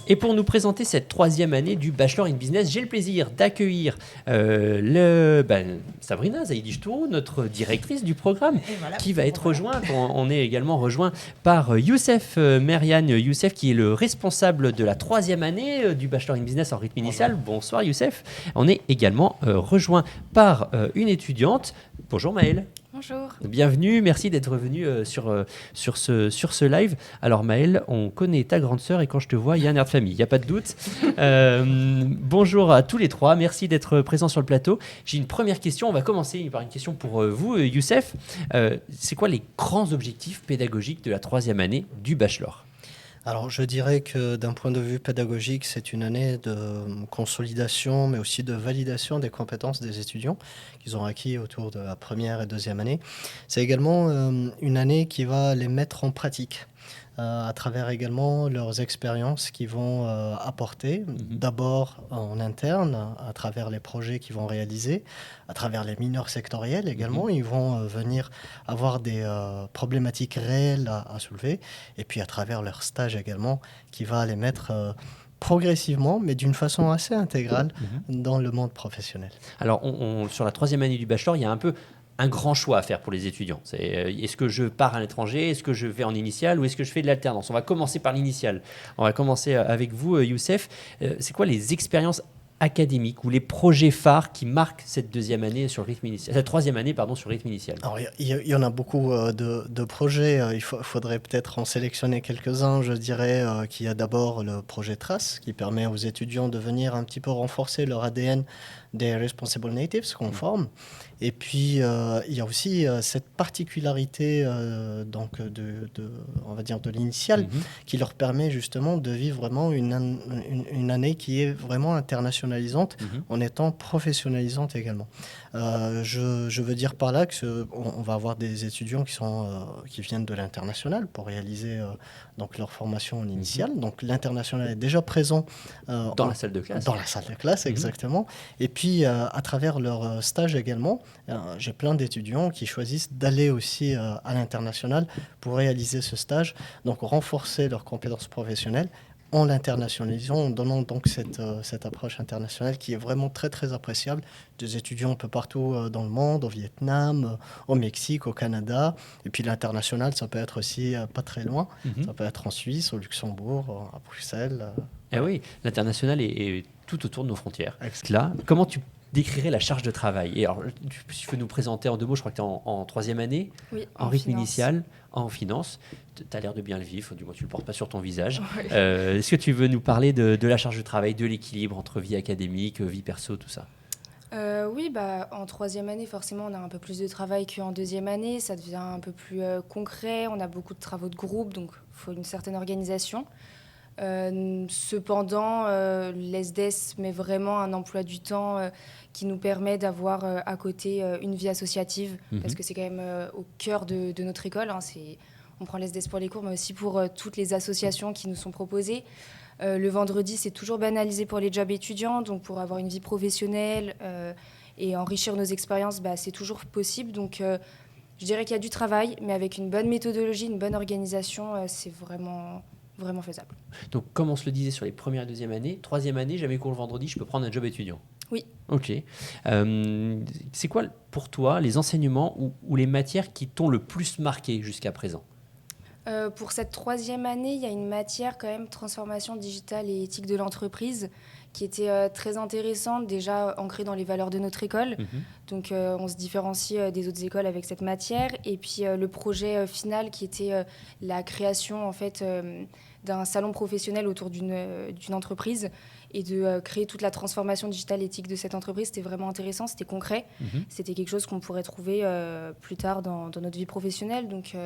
Et pour nous présenter cette troisième année du Bachelor in Business, j'ai le plaisir d'accueillir Sabrina Zaïdi-Chtourou, notre directrice du programme, voilà, qui va être rejointe. On est également rejoint par Youssef Merian. Youssef qui est le responsable de la troisième année du Bachelor in Business en rythme initial. Bonsoir Youssef. On est également rejoint par une étudiante. Bonjour Maëlle. Bonjour. Bienvenue, merci d'être venu sur ce live. Alors Maëlle, on connaît ta grande sœur et quand je te vois, il y a un air de famille, il n'y a pas de doute. Bonjour à tous les trois, merci d'être présents sur le plateau. J'ai une première question, on va commencer par une question pour vous, Youssef. C'est quoi les grands objectifs pédagogiques de la troisième année du Bachelor ? Alors, je dirais que d'un point de vue pédagogique, c'est une année de consolidation, mais aussi de validation des compétences des étudiants qu'ils ont acquis autour de la première et deuxième année. C'est également une année qui va les mettre en pratique. À travers également leurs expériences qu'ils vont apporter, d'abord en interne, à travers les projets qu'ils vont réaliser, à travers les mineurs sectoriels également. Ils vont venir avoir des problématiques réelles à soulever, et puis à travers leur stage également, qui va les mettre progressivement, mais d'une façon assez intégrale dans le monde professionnel. Alors, sur la troisième année du Bachelor, il y a un peu un grand choix à faire pour les étudiants. Est-ce que je pars à l'étranger, est-ce que je vais en initial ou est-ce que je fais de l'alternance ? On va commencer par l'initial. On va commencer avec vous, Youssef. C'est quoi les expériences académiques ou les projets phares qui marquent cette deuxième année sur le rythme initial, cette troisième année sur le rythme initial ? Alors, il y en a beaucoup de projets. Il faudrait peut-être en sélectionner quelques-uns. Je dirais qu'il y a d'abord le projet Trace qui permet aux étudiants de venir un petit peu renforcer leur ADN des Responsible Natives qu'on forme. Et puis, il y a aussi cette particularité on va dire de l'initial qui leur permet justement de vivre vraiment une année qui est vraiment internationalisante en étant professionnalisante également. Je veux dire par là qu'on va avoir des étudiants qui viennent de l'international pour réaliser donc leur formation en initiale. Donc l'international est déjà présent dans la salle de classe. Dans la salle de classe, exactement. Et puis à travers leur stage également, j'ai plein d'étudiants qui choisissent d'aller aussi à l'international pour réaliser ce stage, donc renforcer leurs compétences professionnelles en l'internationalisant, en donnant donc cette approche internationale qui est vraiment très très appréciable. Des étudiants un peu partout dans le monde, au Vietnam, au Mexique, au Canada. Et puis l'international, ça peut être aussi pas très loin. Ça peut être en Suisse, au Luxembourg, à Bruxelles. Eh oui, l'international est tout autour de nos frontières. Là, comment tu décrirais la charge de travail ? Et alors, si tu peux nous présenter en deux mots, je crois que tu es en troisième année, oui, en rythme initial, en finance. Tu as l'air de bien le vivre, du moins tu ne le portes pas sur ton visage. Oui. Est-ce que tu veux nous parler de la charge de travail, de l'équilibre entre vie académique, vie perso, tout ça ? Oui, en troisième année, forcément, on a un peu plus de travail qu'en deuxième année. Ça devient un peu plus concret. On a beaucoup de travaux de groupe, donc il faut une certaine organisation. Cependant, l'ESDES met vraiment un emploi du temps qui nous permet d'avoir à côté une vie associative, parce que c'est quand même au cœur de notre école. On prend l'ESDES pour les cours, mais aussi pour toutes les associations qui nous sont proposées. Le vendredi, c'est toujours banalisé pour les jobs étudiants, donc pour avoir une vie professionnelle et enrichir nos expériences, c'est toujours possible. Donc, je dirais qu'il y a du travail, mais avec une bonne méthodologie, une bonne organisation, c'est vraiment faisable. Donc, comme on se le disait sur les premières et deuxième années, troisième année, jamais cours le vendredi, je peux prendre un job étudiant. Oui. Ok. C'est quoi pour toi les enseignements ou les matières qui t'ont le plus marqué jusqu'à présent ? Pour cette troisième année, il y a une matière quand même, transformation digitale et éthique de l'entreprise, qui était très intéressante, déjà ancrée dans les valeurs de notre école. Donc on se différencie des autres écoles avec cette matière. Et puis le projet final qui était la création en fait, d'un salon professionnel autour d'une entreprise et de créer toute la transformation digitale et éthique de cette entreprise. C'était vraiment intéressant, c'était concret. C'était quelque chose qu'on pourrait trouver plus tard dans notre vie professionnelle. Donc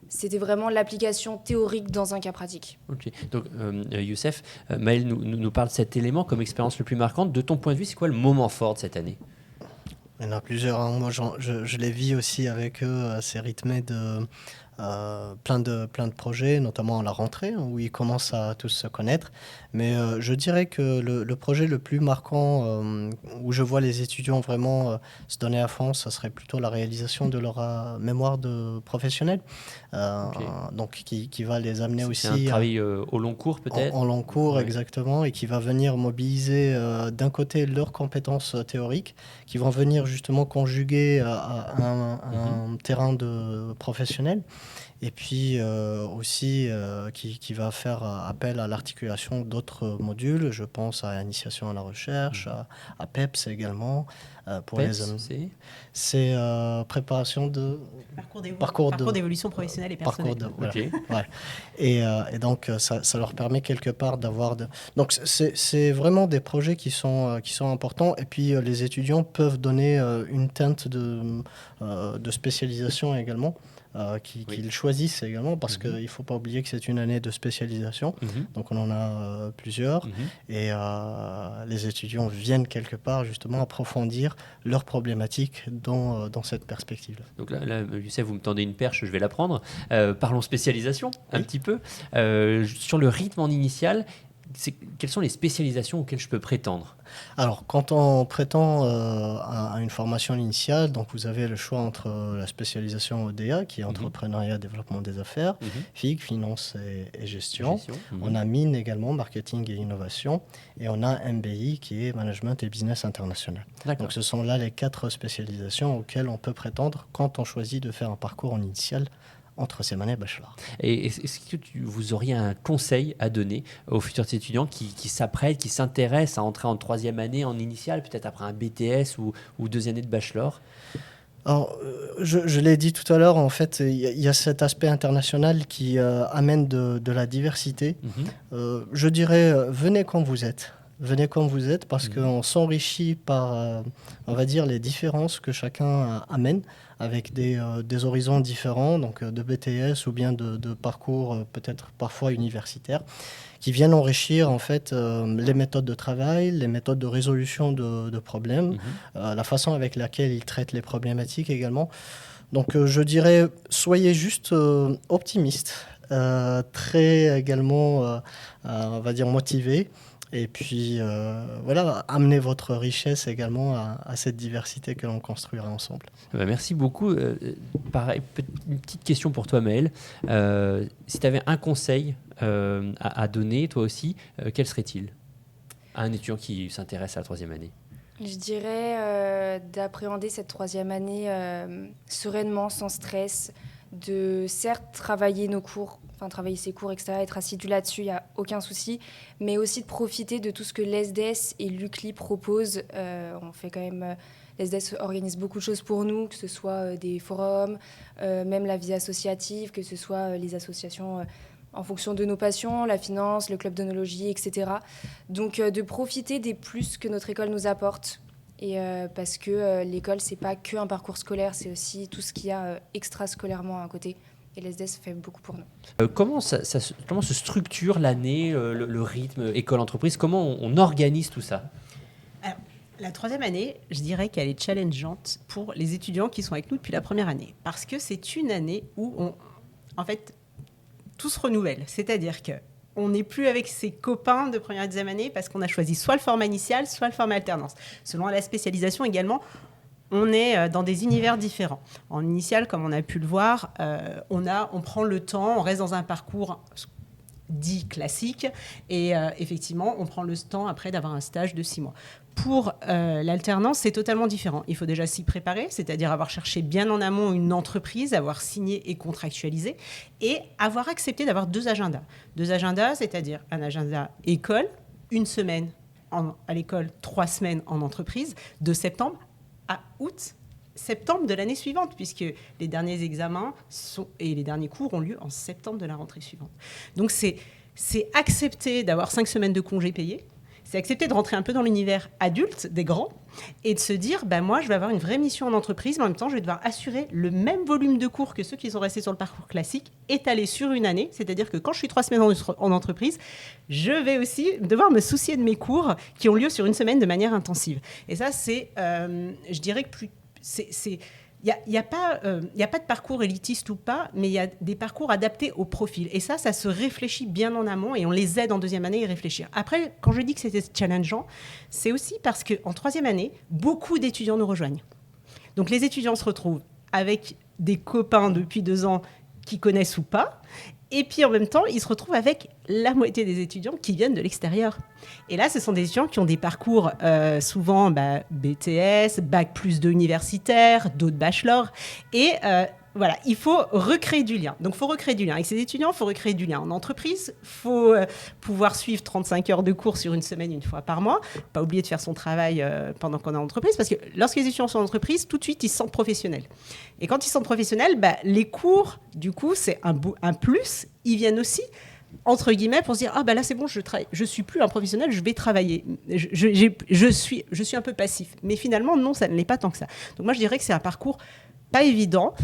c'était vraiment l'application théorique dans un cas pratique. Ok. Donc, Youssef, Maëlle nous parle de cet élément comme expérience le plus marquante. De ton point de vue, c'est quoi le moment fort de cette année ? Il y en a plusieurs. Moi, je les vis aussi avec eux. C'est rythmé plein de projets, notamment à la rentrée, hein, où ils commencent à tous se connaître. Mais je dirais que le projet le plus marquant, où je vois les étudiants vraiment se donner à fond, ça serait plutôt la réalisation de leur mémoire de professionnel, donc qui va les amener aussi... C'est un travail au long cours peut-être. En long cours, Ouais. exactement, et qui va venir mobiliser d'un côté leurs compétences théoriques, qui vont venir justement conjuguer à un terrain de professionnel, et puis aussi qui va faire appel à l'articulation d'autres modules. Je pense à l'initiation à la recherche, à PEPS également. Pour PEPS, les hommes. c'est préparation de... Parcours d'évolution professionnelle et personnelle. Voilà. Ok. Ouais. Et donc, ça leur permet quelque part d'avoir... Donc, c'est vraiment des projets qui sont importants. Et puis, les étudiants peuvent donner une teinte de spécialisation également. Qu'ils choisissent également, parce qu'il ne faut pas oublier que c'est une année de spécialisation. Donc on en a plusieurs, et les étudiants viennent quelque part justement approfondir leurs problématiques dans cette perspective-là. Donc là, Youssef, vous me tendez une perche, je vais la prendre. Parlons spécialisation un petit peu. Sur le rythme en initial, quelles sont les spécialisations auxquelles je peux prétendre ? Alors, quand on prétend à une formation initiale, donc vous avez le choix entre la spécialisation ODA, qui est entrepreneuriat, développement des affaires, FIG, finance et gestion. On a MINE également, marketing et innovation. Et on a MBI, qui est management et business international. Donc, ce sont là les 4 spécialisations auxquelles on peut prétendre quand on choisit de faire un parcours en initial entre ces années bachelor. Et est-ce que vous auriez un conseil à donner aux futurs étudiants qui s'apprêtent, qui s'intéressent à entrer en 3e année en initiale, peut-être après un BTS ou 2 années de bachelor ? Alors, je l'ai dit tout à l'heure, en fait, il y a cet aspect international qui amène de la diversité. Je dirais, venez comme vous êtes. Venez comme vous êtes, parce qu'on s'enrichit par, on va dire, les différences que chacun amène, avec des horizons différents, donc de BTS ou bien de parcours peut-être parfois universitaires, qui viennent enrichir en fait les méthodes de travail, les méthodes de résolution de problèmes, la façon avec laquelle ils traitent les problématiques également. Donc je dirais, soyez juste optimistes, très également, on va dire, motivés. Et puis, voilà, amener votre richesse également à cette diversité que l'on construira ensemble. Merci beaucoup. Pareil, une petite question pour toi, Maëlle. Si tu avais un conseil à donner, toi aussi, quel serait-il à un étudiant qui s'intéresse à la 3e année ? Je dirais d'appréhender cette 3e année sereinement, sans stress, de certes travailler nos cours, travailler ses cours, etc., être assidu là-dessus, il n'y a aucun souci, mais aussi de profiter de tout ce que l'ESDES et l'UCLI proposent. On fait quand même... L'ESDES organise beaucoup de choses pour nous, que ce soit des forums, même la vie associative, que ce soit les associations en fonction de nos passions, la finance, le club d'œnologie, etc. Donc de profiter des plus que notre école nous apporte. Et parce que l'école, c'est pas que un parcours scolaire, c'est aussi tout ce qu'il y a extrascolairement à côté. Et l'ESDES fait beaucoup pour nous. Comment se structure l'année, le rythme, école-entreprise ? Comment on organise tout ça ? Alors, la 3e année, je dirais qu'elle est challengeante pour les étudiants qui sont avec nous depuis la première année. Parce que c'est une année où, en fait, tout se renouvelle. C'est-à-dire que on n'est plus avec ses copains de première et 2e année parce qu'on a choisi soit le format initial, soit le format alternance. Selon la spécialisation également, on est dans des univers différents. En initial, comme on a pu le voir, on prend le temps, on reste dans un parcours dit classique et effectivement, on prend le temps après d'avoir un stage de 6 mois. Pour l'alternance, c'est totalement différent. Il faut déjà s'y préparer, c'est-à-dire avoir cherché bien en amont une entreprise, avoir signé et contractualisé, et avoir accepté d'avoir 2 agendas. 2 agendas, c'est-à-dire un agenda école, 1 semaine à l'école, 3 semaines en entreprise, de septembre à septembre de l'année suivante, puisque les derniers examens et les derniers cours ont lieu en septembre de la rentrée suivante. Donc c'est accepter d'avoir 5 semaines de congés payés. C'est accepter de rentrer un peu dans l'univers adulte des grands et de se dire, moi, je vais avoir une vraie mission en entreprise, mais en même temps, je vais devoir assurer le même volume de cours que ceux qui sont restés sur le parcours classique, étalé sur une année. C'est-à-dire que quand je suis 3 semaines en entreprise, je vais aussi devoir me soucier de mes cours qui ont lieu sur 1 semaine de manière intensive. Et ça, je dirais que il Il n'y a pas de parcours élitiste ou pas, mais il y a des parcours adaptés au profil. Et ça se réfléchit bien en amont et on les aide en deuxième année à y réfléchir. Après, quand je dis que c'était challengeant, c'est aussi parce qu'en troisième année, beaucoup d'étudiants nous rejoignent. Donc les étudiants se retrouvent avec des copains depuis 2 ans qui connaissent ou pas. Et puis en même temps, ils se retrouvent avec la moitié des étudiants qui viennent de l'extérieur. Et là, ce sont des étudiants qui ont des parcours souvent BTS, Bac+2 universitaire, d'autres bachelors. Et voilà, il faut recréer du lien. Donc, il faut recréer du lien. Avec ces étudiants, il faut recréer du lien en entreprise. Il faut pouvoir suivre 35 heures de cours sur une semaine, une fois par mois. Pas oublier de faire son travail pendant qu'on est en entreprise. Parce que lorsque les étudiants sont en entreprise, tout de suite, ils se sentent professionnels. Et quand ils sont professionnels, les cours, du coup, c'est un plus. Ils viennent aussi, entre guillemets, pour se dire « Ah, là, c'est bon, je suis plus un professionnel, je vais travailler. Je suis un peu passif. » Mais finalement, non, ça ne l'est pas tant que ça. Donc, moi, je dirais que c'est un parcours pas évident,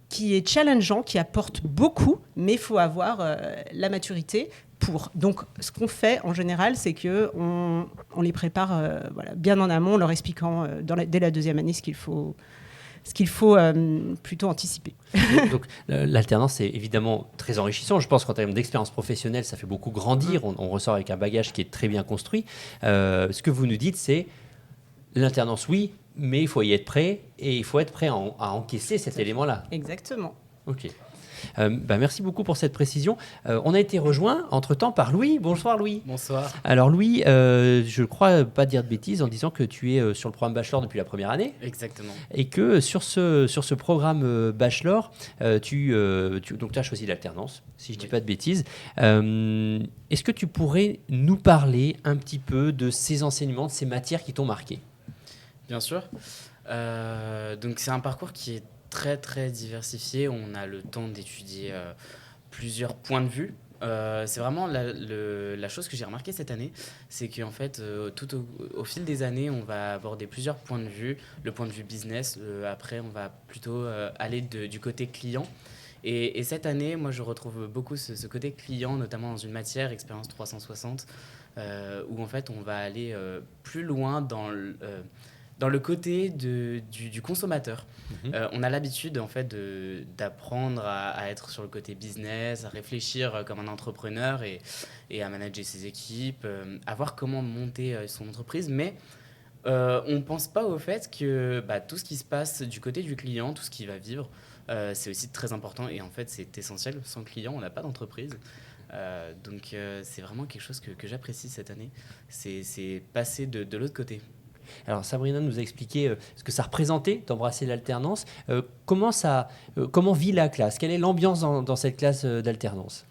qui est challengeant, qui apporte beaucoup, mais il faut avoir la maturité pour. Donc, ce qu'on fait en général, c'est qu'on les prépare bien en amont, en leur expliquant dès la deuxième année ce qu'il faut plutôt anticiper. Donc, l'alternance, c'est évidemment très enrichissant. Je pense qu'en termes d'expérience professionnelle, ça fait beaucoup grandir. On ressort avec un bagage qui est très bien construit. Ce que vous nous dites, c'est l'alternance, oui, mais il faut y être prêt et il faut être prêt à encaisser cet élément-là. Exactement. Ok. Merci beaucoup pour cette précision. On a été rejoint entre-temps par Louis. Bonsoir Louis. Bonsoir. Alors Louis, je ne crois pas dire de bêtises en disant que tu es sur le programme Bachelor depuis la première année. Exactement. Et que sur ce programme Bachelor, tu as choisi l'alternance, si je ne dis pas de bêtises. Est-ce que tu pourrais nous parler un petit peu de ces enseignements, de ces matières qui t'ont marqué ? Bien sûr. Donc c'est un parcours qui est très très diversifié. On a le temps d'étudier plusieurs points de vue. C'est vraiment la chose que j'ai remarqué cette année, c'est qu'en fait, tout au fil des années, on va aborder plusieurs points de vue. Le point de vue business, après, on va plutôt aller du côté client. Et cette année, moi, je retrouve beaucoup ce côté client, notamment dans une matière, expérience 360, où en fait, on va aller plus loin dans le côté du consommateur. On a l'habitude en fait d'apprendre à être sur le côté business, à réfléchir comme un entrepreneur et à manager ses équipes, à voir comment monter son entreprise, mais on ne pense pas au fait que tout ce qui se passe du côté du client, tout ce qu'il va vivre, c'est aussi très important et en fait c'est essentiel. Sans client, on n'a pas d'entreprise. Donc c'est vraiment quelque chose que j'apprécie cette année, c'est passer de l'autre côté. Alors Sabrina nous a expliqué ce que ça représentait d'embrasser l'alternance. Comment vit la classe ? Quelle est l'ambiance dans cette classe d'alternance ?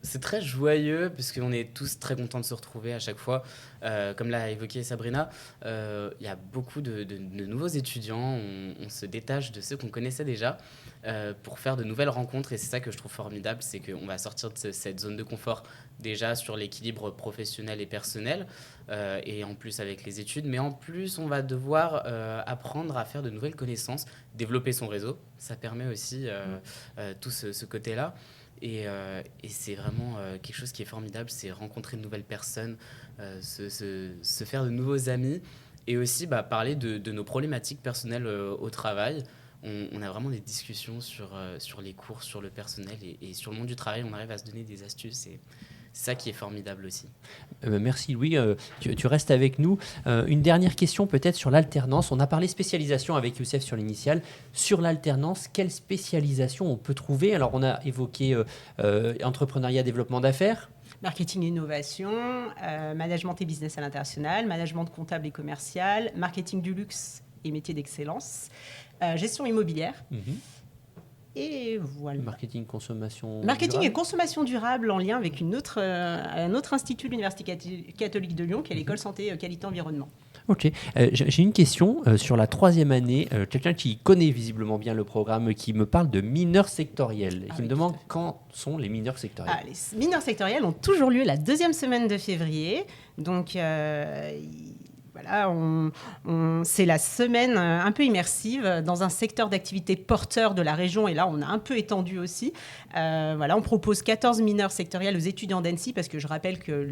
C'est très joyeux parce qu'on est tous très contents de se retrouver à chaque fois. Comme l'a évoqué Sabrina, il y a beaucoup de nouveaux étudiants. On se détache de ceux qu'on connaissait déjà pour faire de nouvelles rencontres. Et c'est ça que je trouve formidable, c'est qu'on va sortir de cette zone de confort déjà sur l'équilibre professionnel et personnel et en plus avec les études. Mais en plus, on va devoir apprendre à faire de nouvelles connaissances, développer son réseau. Ça permet aussi tout ce côté-là. Et c'est vraiment quelque chose qui est formidable, c'est rencontrer de nouvelles personnes, se faire de nouveaux amis et aussi parler de nos problématiques personnelles au travail. On a vraiment des discussions sur les cours, sur le personnel et sur le monde du travail. On arrive à se donner des astuces et c'est ça qui est formidable aussi. Merci Louis, tu restes avec nous. Une dernière question peut-être sur l'alternance. On a parlé spécialisation avec Youssef sur l'initiale. Sur l'alternance, quelle spécialisation on peut trouver ? Alors on a évoqué entrepreneuriat, développement d'affaires. Marketing innovation, management et business à l'international, management comptable et commercial, marketing du luxe et métiers d'excellence, gestion immobilière. Et voilà. Marketing, consommation Marketing durable. et consommation durable en lien avec un autre institut de l'Université catholique de Lyon, qui est l'école santé qualité environnement. Ok. J'ai une question sur la troisième année. Quelqu'un qui connaît visiblement bien le programme, qui me parle de mineurs sectoriels et qui me demande quand sont les mineurs sectoriels. Les mineurs sectoriels ont toujours lieu la deuxième semaine de février. Donc, voilà, c'est la semaine un peu immersive dans un secteur d'activité porteur de la région. Et là, on a un peu étendu aussi. Voilà, on propose 14 mineurs sectoriels aux étudiants d'Annecy, parce que je rappelle que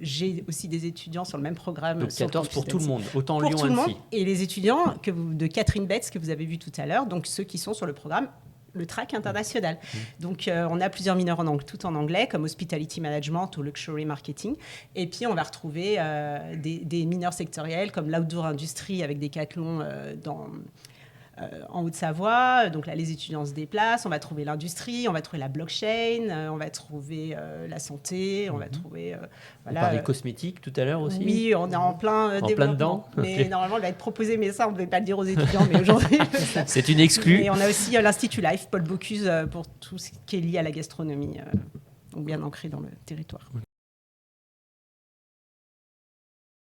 j'ai aussi des étudiants sur le même programme. Donc 14 pour tout le monde, autant pour Lyon, tout le monde. Annecy. Et les étudiants de Catherine Betts, que vous avez vu tout à l'heure, donc ceux qui sont sur le programme le track international. Donc, on a plusieurs mineurs tout en anglais, comme Hospitality Management ou Luxury Marketing. Et puis, on va retrouver des mineurs sectoriels, comme l'Outdoor Industry avec Decathlon en Haute-Savoie. Donc là, les étudiants se déplacent. On va trouver l'industrie, on va trouver la blockchain, on va trouver la santé, on va trouver... On parlait cosmétique tout à l'heure aussi. Oui, on est en plein développement. Dedans. Mais normalement, elle va être proposée, mais ça, on ne devait pas le dire aux étudiants, mais aujourd'hui... C'est une exclue. Et on a aussi l'Institut Life, Paul Bocuse, pour tout ce qui est lié à la gastronomie. Donc bien ancré dans le territoire.